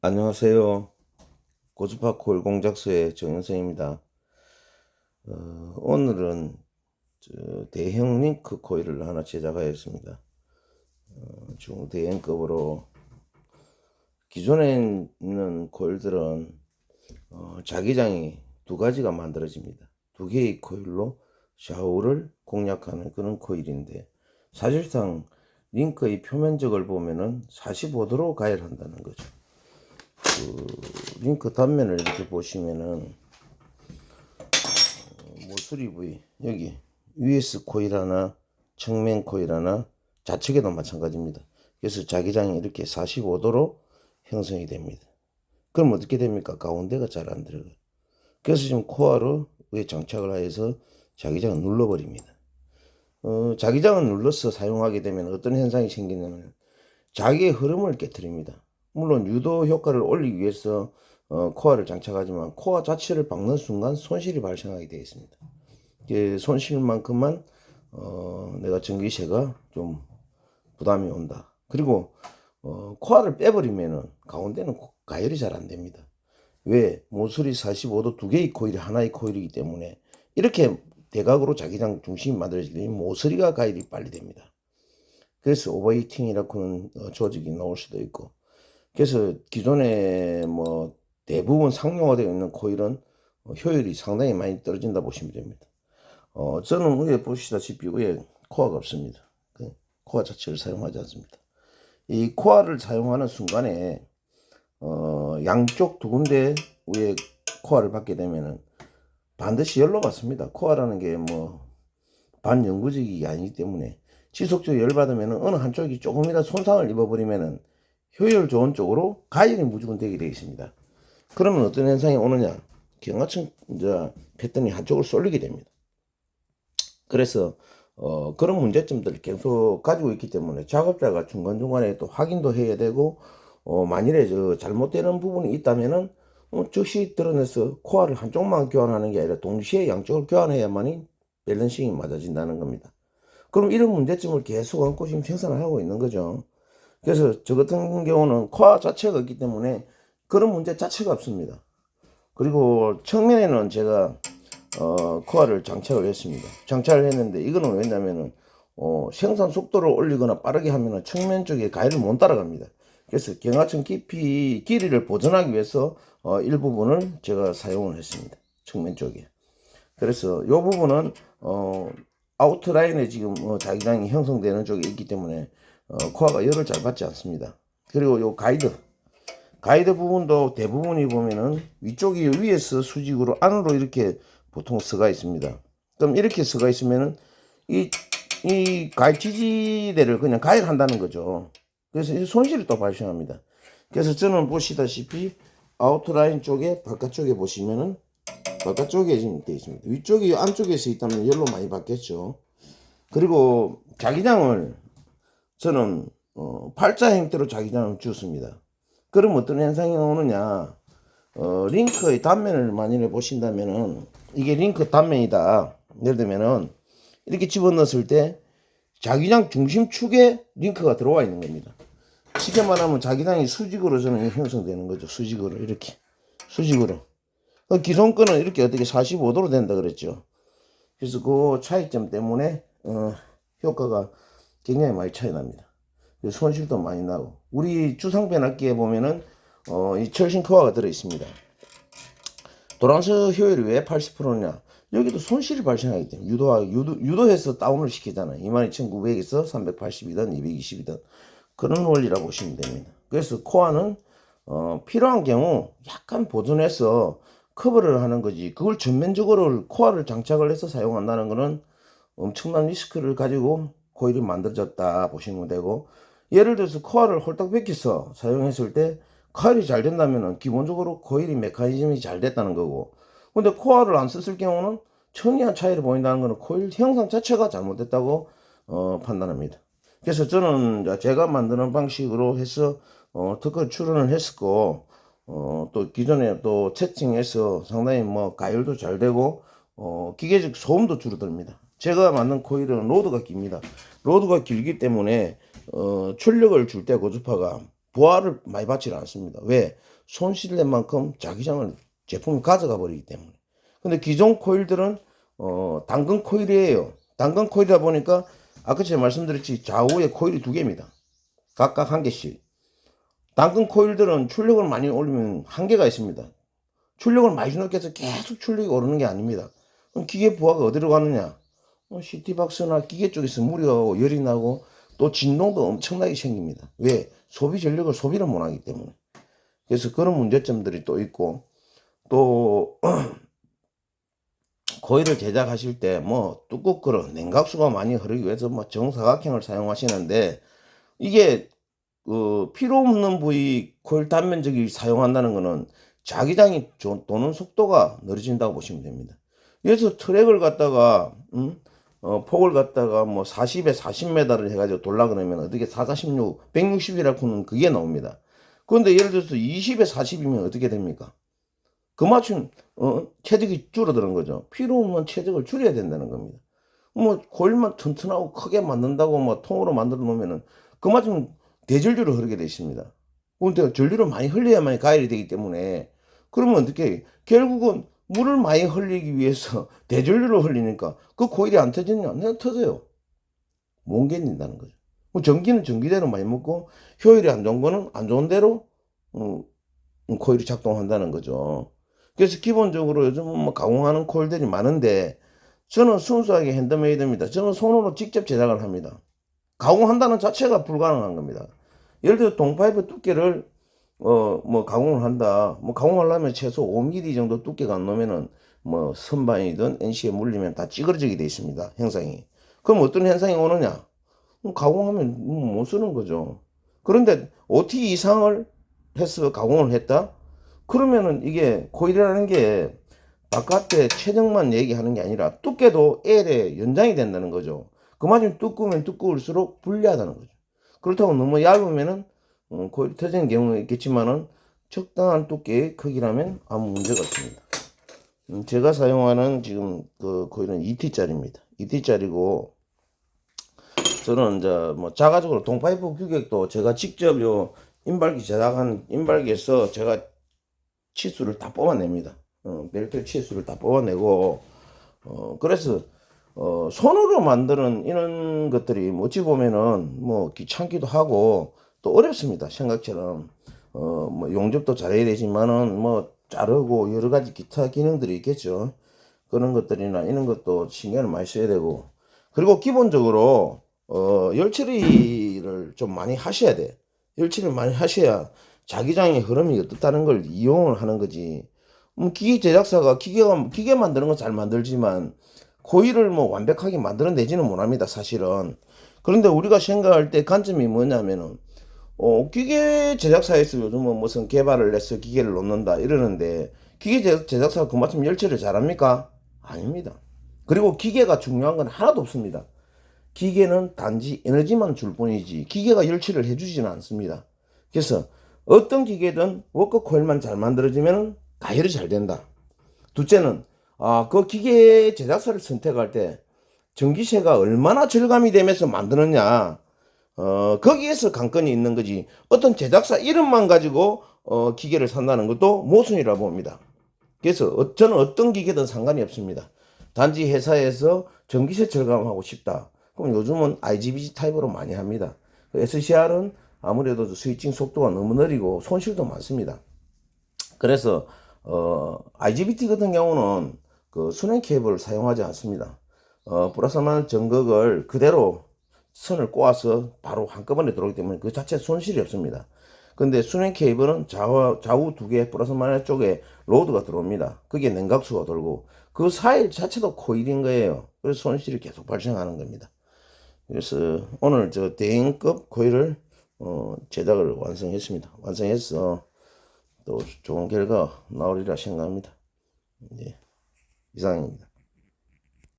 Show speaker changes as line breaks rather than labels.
안녕하세요. 고스파 코일 공작소의 정현성입니다. 오늘은 대형 링크 코일을 하나 제작하였습니다. 중대형급으로 기존에 있는 코일들은 자기장이 두 가지가 만들어집니다. 두 개의 코일로 샤오를 공략하는 그런 코일인데, 사실상 링크의 표면적을 보면은 45도로 가열한다는 거죠. 링크 단면을 이렇게 보시면은 모서리 부위, 여기 US 코일 하나, 측면 코일 하나, 좌측에도 마찬가지입니다. 그래서 자기장이 이렇게 45도로 형성이 됩니다. 그럼 어떻게 됩니까? 가운데가 잘 안 들어가요. 그래서 지금 코어로 위에 장착을 해서 자기장을 눌러버립니다. 자기장을 눌러서 사용하게 되면 어떤 현상이 생기냐면 자기의 흐름을 깨뜨립니다. 물론 유도 효과를 올리기 위해서 코어를 장착하지만 코어 자체를 박는 순간 손실이 발생하게 되어 있습니다. 손실만큼만 내가 전기세가 좀 부담이 온다. 그리고 코어를 빼버리면은 가운데는 가열이 잘 안 됩니다. 왜? 모서리 45도 두 개의 코일이 하나의 코일이기 때문에 이렇게 대각으로 자기장 중심이 만들어질 때 모서리가 가열이 빨리 됩니다. 그래서 오버히팅이라고는 조직이 나올 수도 있고, 그래서 기존에 뭐 대부분 상용화되어 있는 코일은 효율이 상당히 많이 떨어진다 보시면 됩니다. 저는 위에 보시다시피 위에 코어가 없습니다. 코어 자체를 사용하지 않습니다. 이 코어를 사용하는 순간에 양쪽 두 군데 위에 코어를 받게 되면은 반드시 열로 받습니다. 코어라는 게 뭐 반영구적이 아니기 때문에 지속적으로 열 받으면은 어느 한쪽이 조금이라도 손상을 입어버리면은 효율 좋은 쪽으로 가열이 무조건 되게 되어 있습니다. 그러면 어떤 현상이 오느냐? 경화층 이제 패턴이 한쪽으로 쏠리게 됩니다. 그래서 그런 문제점들을 계속 가지고 있기 때문에 작업자가 중간중간에 또 확인도 해야 되고, 만일에 잘못되는 부분이 있다면은 즉시 드러내서 코어를 한쪽만 교환하는 게 아니라 동시에 양쪽을 교환해야만이 밸런싱이 맞아진다는 겁니다. 그럼 이런 문제점을 계속 안고 지금 생산을 하고 있는 거죠. 그래서 저 같은 경우는 코어 자체가 있기 때문에 그런 문제 자체가 없습니다. 그리고 측면에는 제가 코어를 장착을 했습니다. 장착을 했는데 이거는 왜냐면은 생산 속도를 올리거나 빠르게 하면은 측면 쪽에 가열을 못 따라갑니다. 그래서 경화층 길이를 보존하기 위해서 일부분을 제가 사용을 했습니다. 측면 쪽에. 그래서 이 부분은 아웃라인에 지금 자기장이 형성되는 쪽에 있기 때문에 코어가 열을 잘 받지 않습니다. 그리고 요 가이드 부분도 대부분이 보면은 위쪽이 위에서 수직으로 안으로 이렇게 보통 쓰가 있습니다. 그럼 이렇게 쓰가 있으면은 이 가이지대를 그냥 가열한다는 거죠. 그래서 이 손실이 또 발생합니다. 그래서 저는 보시다시피 아웃라인 쪽에 바깥쪽에 보시면은 바깥쪽에 지금 되어 있습니다. 위쪽이 안쪽에서 있다면 열로 많이 받겠죠. 그리고 자기장을 저는 팔자 형태로 자기장을 주었습니다. 그럼 어떤 현상이 오느냐? 링크의 단면을 만일에 보신다면은 이게 링크 단면이다. 예를 들면은 이렇게 집어넣었을 때 자기장 중심축에 링크가 들어와 있는 겁니다. 쉽게 말하면 자기장이 수직으로 저는 형성되는 거죠. 수직으로 이렇게 수직으로. 기존 거는 이렇게 어떻게 45도로 된다 그랬죠. 그래서 그 차이점 때문에 효과가 굉장히 많이 차이 납니다. 손실도 많이 나고, 우리 주상 변압기에 보면은 이 철신 코어가 들어 있습니다. 도란스 효율이 왜 80%냐? 여기도 손실이 발생하기 때문에 유도해서 다운을 시키잖아요. 22,900에서 380이든 220이든 그런 원리라고 보시면 됩니다. 그래서 코어는 필요한 경우 약간 보존해서 커버를 하는 거지, 그걸 전면적으로 코어를 장착을 해서 사용한다는 것은 엄청난 리스크를 가지고 코일이 만들어졌다 보시면 되고, 예를 들어서 코어를 홀딱 벗겨서 사용했을 때 코일이 잘 된다면 기본적으로 코일이 메커니즘이 잘 됐다는 거고, 근데 코어를 안 썼을 경우는 천이한 차이를 보인다는 것은 코일 형상 자체가 잘못됐다고 판단합니다. 그래서 저는 제가 만드는 방식으로 해서 특허 출원을 했었고, 또 기존에 또 채팅해서 상당히 뭐 가열도 잘 되고 기계적 소음도 줄어듭니다. 제가 만든 코일은 로드가 깁니다. 로드가 길기 때문에 출력을 줄 때 고주파가 부하를 많이 받지는 않습니다. 왜? 손실된 만큼 자기장을 제품을 가져가 버리기 때문에. 근데 기존 코일들은 당근 코일이에요. 당근 코일이다 보니까 아까 제가 말씀드렸지 좌우에 코일이 2개입니다. 각각 1개씩. 당근 코일들은 출력을 많이 올리면 한계가 있습니다. 출력을 많이 넣게 해서 계속 출력이 오르는 게 아닙니다. 그럼 기계 부하가 어디로 가느냐? CT박스나 기계 쪽에서 무리가 오고 열이 나고 또 진동도 엄청나게 생깁니다. 왜? 소비 전력을 소비를 못하기 때문에. 그래서 그런 문제점들이 또 있고, 또 코일을 제작하실 때 뭐 뚜껑그릇 냉각수가 많이 흐르기 위해서 뭐 정사각형을 사용하시는데, 이게 필요 없는 부위 코일 단면적이 사용한다는 것은 자기장이 도는 속도가 느려진다고 보시면 됩니다. 그래서 트랙을 갖다가 폭을 갖다가 뭐 40에 40m를 해가지고 돌라 그러면 어떻게 446 160이라고는 그게 나옵니다. 그런데 예를 들어서 20에 40이면 어떻게 됩니까? 그만큼 체적이 줄어드는 거죠. 필요 없는 체적을 줄여야 된다는 겁니다. 뭐 코일만 튼튼하고 크게 만든다고 뭐 통으로 만들어 놓으면은 그만큼 대전류로 흐르게 돼 있습니다. 근데 전류를 많이 흘려야만 가열이 되기 때문에, 그러면 어떻게 결국은 물을 많이 흘리기 위해서 대전류로 흘리니까 그 코일이 안 터지냐? 그냥 터져요. 못 견딘다는 거죠. 전기는 전기대로 많이 먹고 효율이 안 좋은 거는 안 좋은 대로 코일이 작동한다는 거죠. 그래서 기본적으로 요즘은 뭐 가공하는 코일들이 많은데, 저는 순수하게 핸드메이드입니다. 저는 손으로 직접 제작을 합니다. 가공한다는 자체가 불가능한 겁니다. 예를 들어 동파이프 두께를 뭐 가공을 한다. 뭐 가공하려면 최소 5mm 정도 두께가 안 나면은 뭐 선반이든 NC에 물리면 다 찌그러지게 돼 있습니다. 형상이. 그럼 어떤 현상이 오느냐? 가공하면 못 쓰는 거죠. 그런데 OT 이상을 해서 가공을 했다? 그러면은 이게 코일이라는 게 바깥에 최적만 얘기하는 게 아니라 두께도 L의 연장이 된다는 거죠. 그만큼 두꺼우면 두꺼울수록 불리하다는 거죠. 그렇다고 너무 얇으면은 코일이 터지는 경우가 있겠지만은 적당한 두께의 크기라면 아무 문제가 없습니다. 제가 사용하는 지금 그 코일은 2T짜리입니다. 2T짜리고, 저는 이제 뭐 자가적으로 동파이프 규격도 제가 직접 요 인발기 제작한 인발기에서 제가 치수를 다 뽑아냅니다. 벨트 치수를 다 뽑아내고, 그래서 손으로 만드는 이런 것들이 어찌 보면은 뭐 귀찮기도 하고 또 어렵습니다. 생각처럼 뭐 용접도 잘해야 되지만은 뭐 자르고 여러 가지 기타 기능들이 있겠죠. 그런 것들이나 이런 것도 신경을 많이 써야 되고, 그리고 기본적으로 열 처리를 좀 많이 하셔야 돼. 열 처리를 많이 하셔야 자기장의 흐름이 어떻다는 걸 이용을 하는 거지. 기계 제작사가 기계 만드는 건 잘 만들지만 코일을 뭐 완벽하게 만들어내지는 못합니다, 사실은. 그런데 우리가 생각할 때 관점이 뭐냐면은 기계 제작사에서 요즘은 무슨 개발을 해서 기계를 놓는다 이러는데, 기계 제작사가 그만큼 열처리를 잘합니까? 아닙니다. 그리고 기계가 중요한 건 하나도 없습니다. 기계는 단지 에너지만 줄 뿐이지 기계가 열처리를 해주지는 않습니다. 그래서 어떤 기계든 워커 코일만 잘 만들어지면 가열이 잘 된다. 둘째는 그 기계 제작사를 선택할 때 전기세가 얼마나 절감이 되면서 만드느냐, 거기에서 관건이 있는 거지, 어떤 제작사 이름만 가지고 기계를 산다는 것도 모순이라 봅니다. 그래서 저는 어떤 기계든 상관이 없습니다. 단지 회사에서 전기세 절감하고 싶다. 그럼 요즘은 IGBT 타입으로 많이 합니다. SCR은 아무래도 스위칭 속도가 너무 느리고 손실도 많습니다. 그래서 IGBT 같은 경우는 그 순행 케이블을 사용하지 않습니다. 플러스 마이너스 전극을 그대로 선을 꼬아서 바로 한꺼번에 들어오기 때문에 그 자체 손실이 없습니다. 근데 순행 케이블은 좌우 2개 플러스 마이너스 쪽에 로드가 들어옵니다. 그게 냉각수가 돌고 그 사이 자체도 코일인 거예요. 그래서 손실이 계속 발생하는 겁니다. 그래서 오늘 저 대행급 코일을 제작을 완성했습니다. 완성해서 또 좋은 결과 나오리라 생각합니다. 네, 이상입니다.